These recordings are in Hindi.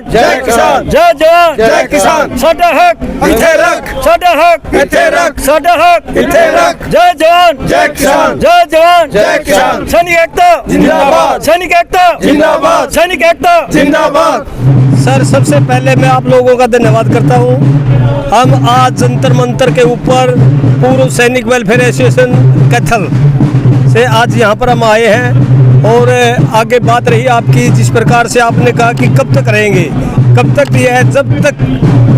जवान जय किसान, जय जवान जय किसान। साडा हक इत्थे रख, साडा हक इत्थे रख, साडा हक इत्थे रख। जय जवान जय किसान, जय जवान जय किसान। सैनिक एकता जिंदाबाद, सैनिक एकता जिंदाबाद, सैनिक एकता जिंदाबाद। सर, सबसे पहले मैं आप लोगों का धन्यवाद करता हूँ। हम आज जंतर मंतर के ऊपर पूर्व सैनिक वेलफेयर एसोसिएशन कैथल से आज यहाँ पर हम आए हैं। और आगे बात रही आपकी, जिस प्रकार से आपने कहा कि कब तक रहेंगे, कब तक ये है, जब तक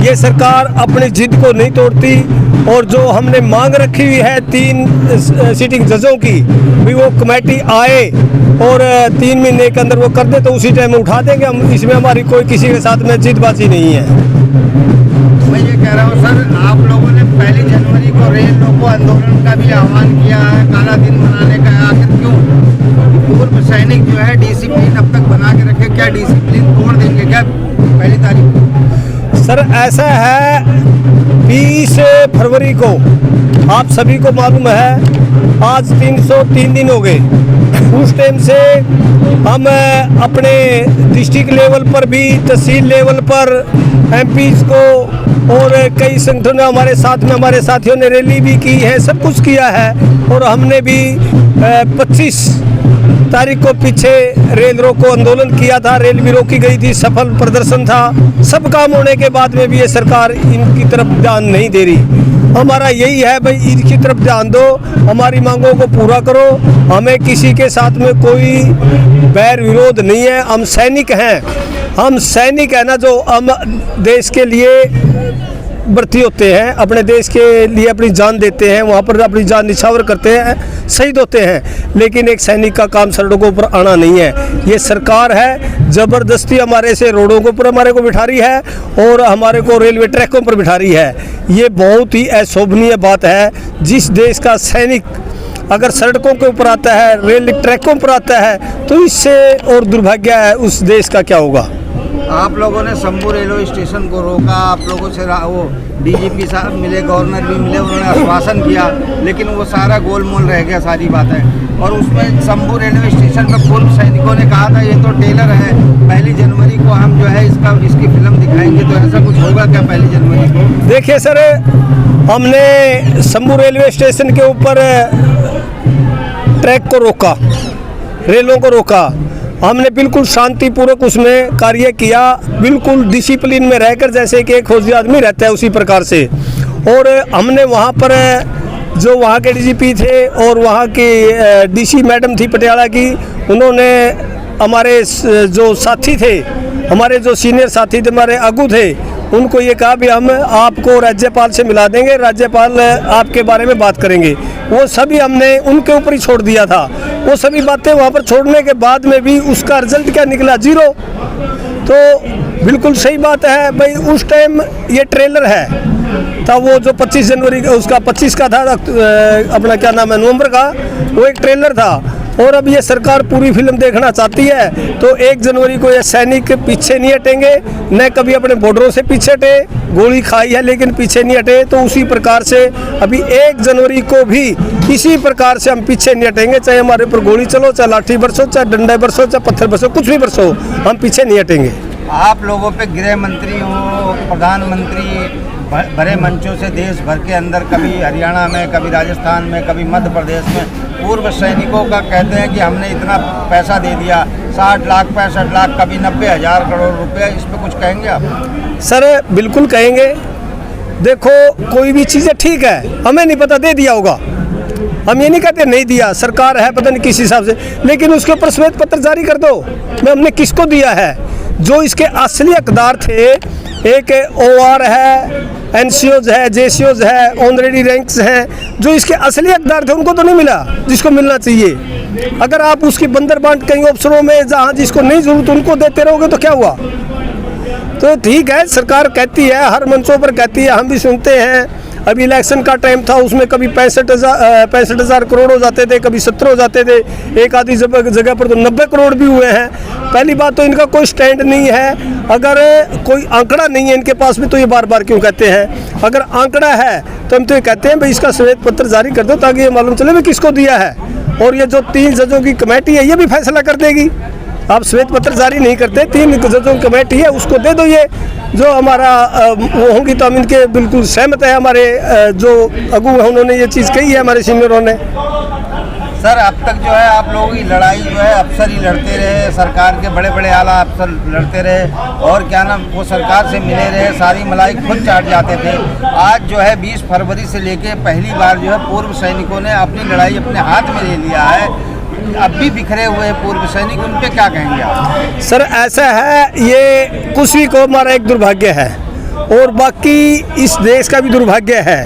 ये सरकार अपनी जिद को नहीं तोड़ती। और जो हमने मांग रखी हुई है 3 सिटिंग जजों की, भी वो कमेटी आए और 3 महीने के अंदर वो कर दे तो उसी टाइम उठा देंगे हम। इसमें हमारी कोई किसी के साथ में जिदबाजी नहीं है। मैं ये कह रहा हूँ सर, आप लोगों ने 1 जनवरी को रेल रोको आंदोलन का भी आह्वान किया है, काला दिन मनाने का। आखिर क्यों पूर्व सैनिक जो है डिसिप्लिन अब तक बना के रखे, क्या डिसिप्लिन तोड़ देंगे क्या 1 तारीख को? सर, ऐसा है 20 फरवरी को आप सभी को मालूम है आज 303 दिन हो गए। उस टाइम से हम अपने डिस्ट्रिक्ट लेवल पर भी, तहसील लेवल पर एमपीज को और कई संगठनों हमारे साथ में, हमारे साथियों ने रैली भी की है, सब कुछ किया है। और हमने भी 25 तारीख को पीछे रेल रोको आंदोलन किया था, रेल भी रोकी गई थी, सफल प्रदर्शन था। सब काम होने के बाद में भी ये सरकार इनकी तरफ ध्यान नहीं दे रही। हमारा यही है भाई, इनकी तरफ ध्यान दो, हमारी मांगों को पूरा करो। हमें किसी के साथ में कोई बैर विरोध नहीं है। हम सैनिक हैं, हम सैनिक है ना, जो हम देश के लिए भर्ती होते हैं, अपने देश के लिए अपनी जान देते हैं, वहाँ पर अपनी जान निछावर करते हैं, शहीद होते हैं। लेकिन एक सैनिक का काम सड़कों पर आना नहीं है। ये सरकार है ज़बरदस्ती हमारे से रोडों के ऊपर हमारे को बिठा रही है और हमारे को रेलवे ट्रैकों पर बिठा रही है। ये बहुत ही अशोभनीय बात है। जिस देश का सैनिक अगर सड़कों के ऊपर आता है, रेल ट्रैकों पर आता है, तो इससे और दुर्भाग्य है उस देश का क्या होगा। आप लोगों ने शंभू रेलवे स्टेशन को रोका, आप लोगों से वो डीजीपी साहब मिले, गवर्नर भी मिले, उन्होंने आश्वासन किया, लेकिन वो सारा गोलमोल रह गया, सारी बातें। और उसमें शंभू रेलवे स्टेशन पर पूर्व सैनिकों ने कहा था ये तो टेलर है, 1 जनवरी को हम जो है इसकी फिल्म दिखाएंगे। तो ऐसा कुछ होगा क्या 1 जनवरी को? देखिए सर, हमने शंभू रेलवे स्टेशन के ऊपर ट्रैक को रोका, रेलों को रोका। हमने बिल्कुल शांतिपूर्वक उसमें कार्य किया, बिल्कुल डिसिप्लिन में रहकर, जैसे कि एक फौजी आदमी रहता है उसी प्रकार से। और हमने वहाँ पर जो वहाँ के डीजीपी थे और वहाँ की डीसी मैडम थी पटियाला की, उन्होंने हमारे जो साथी थे, हमारे जो सीनियर साथी थे, हमारे आगू थे, उनको ये कहा भी हम आपको राज्यपाल से मिला देंगे, राज्यपाल आपके बारे में बात करेंगे। वो सभी हमने उनके ऊपर ही छोड़ दिया था। वो सभी बातें वहाँ पर छोड़ने के बाद में भी उसका रिजल्ट क्या निकला? 0। तो बिल्कुल सही बात है भाई, उस टाइम ये ट्रेलर है था, वो जो 25 जनवरी का, उसका 25 का था अपना क्या नाम है, नवंबर का, वो एक ट्रेलर था। और अब ये सरकार पूरी फिल्म देखना चाहती है तो 1 जनवरी को ये सैनिक पीछे नहीं हटेंगे, न कभी अपने बॉर्डरों से पीछे हटे, गोली खाई है लेकिन पीछे नहीं हटे। तो उसी प्रकार से अभी 1 जनवरी को भी इसी प्रकार से हम पीछे नहीं हटेंगे, चाहे हमारे ऊपर गोली चलो, चाहे लाठी बरसो, चाहे डंडा बरसो, चाहे पत्थर बरसो, कुछ भी बरसो, हम पीछे नहीं हटेंगे। आप लोगों पे गृह मंत्री हो, प्रधानमंत्री बड़े मंचों से देश भर के अंदर, कभी हरियाणा में, कभी राजस्थान में, कभी मध्य प्रदेश में, पूर्व सैनिकों का कहते हैं कि हमने इतना पैसा दे दिया, 60 लाख 65 लाख, कभी 90,000 करोड़ रुपए। इस पर कुछ कहेंगे आप? सर बिल्कुल कहेंगे। देखो, कोई भी चीज़ें ठीक है, हमें नहीं पता, दे दिया होगा, हम ये नहीं कहते नहीं दिया, सरकार है पता नहीं किस हिसाब से, लेकिन उसके ऊपर श्वेत पत्र जारी कर दो मैं हमने किसको दिया है। जो इसके असली हकदार थे, एक OR है, NCOs है, JCOs है, ऑनरेडी रैंक्स हैं, जो इसके असली हकदार थे उनको तो नहीं मिला जिसको मिलना चाहिए। अगर आप उसकी बंदर बांट कई अफसरों में जहाँ जिसको नहीं जरूरत उनको देते रहोगे तो क्या हुआ? तो ठीक है, सरकार कहती है, हर मंचों पर कहती है, हम भी सुनते हैं। अभी इलेक्शन का टाइम था, उसमें कभी 65,000 करोड़ हो जाते थे, कभी 70 हो जाते थे, एक आधी जगह पर तो 90 करोड़ भी हुए हैं। पहली बात तो इनका कोई स्टैंड नहीं है, अगर कोई आंकड़ा नहीं है इनके पास में तो ये बार बार क्यों कहते हैं? अगर आंकड़ा है तो हम तो ये कहते हैं भाई इसका श्वेत पत्र जारी कर दो ताकि ये मालूम चले भाई किसको दिया है। और ये जो 3 जजों की कमेटी है ये भी फैसला कर देगी। आप श्वेत पत्र जारी नहीं करते, 3 जजों की कमेटी है, उसको दे दो ये जो हमारा वो होंगी, तो हम इनके बिल्कुल सहमत है। हमारे जो अगुआ है उन्होंने ये चीज़ कही है, हमारे सीनियरों ने। सर अब तक जो है आप लोगों की लड़ाई जो है अफसर ही लड़ते रहे, सरकार के बड़े बड़े आला अफसर लड़ते रहे और क्या नाम वो सरकार से मिले रहे, सारी मलाई खुद चाट जाते थे। आज जो है 20 फरवरी से लेके पहली बार जो है पूर्व सैनिकों ने अपनी लड़ाई अपने हाथ में ले लिया है। अब भी बिखरे हुए पूर्व सैनिक, उन पे क्या कहेंगे आप? सर ऐसा है, ये कुछ को हमारा एक दुर्भाग्य है और बाकी इस देश का भी दुर्भाग्य है,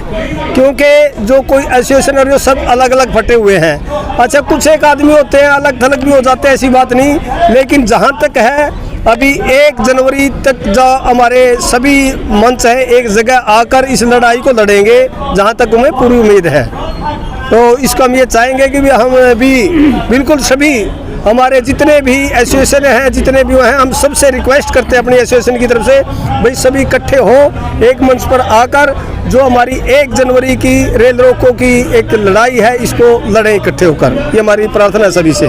क्योंकि जो कोई एसोसिएशन और जो सब अलग अलग फटे हुए हैं। अच्छा कुछ एक आदमी होते हैं अलग थलग भी हो जाते हैं, ऐसी बात नहीं, लेकिन जहाँ तक है अभी 1 जनवरी तक जो हमारे सभी मंच है एक जगह आकर इस लड़ाई को लड़ेंगे, जहाँ तक हमें पूरी उम्मीद है। तो इसको हम ये चाहेंगे कि भी हम भी बिल्कुल सभी हमारे जितने भी एसोसिएशन हैं, जितने भी हैं, हम सबसे रिक्वेस्ट करते हैं अपनी एसोसिएशन की तरफ से, भाई सभी इकट्ठे हो एक मंच पर आकर जो हमारी 1 जनवरी की रेल रोको की एक लड़ाई है, इसको लड़ें इकट्ठे होकर। ये हमारी प्रार्थना है सभी से।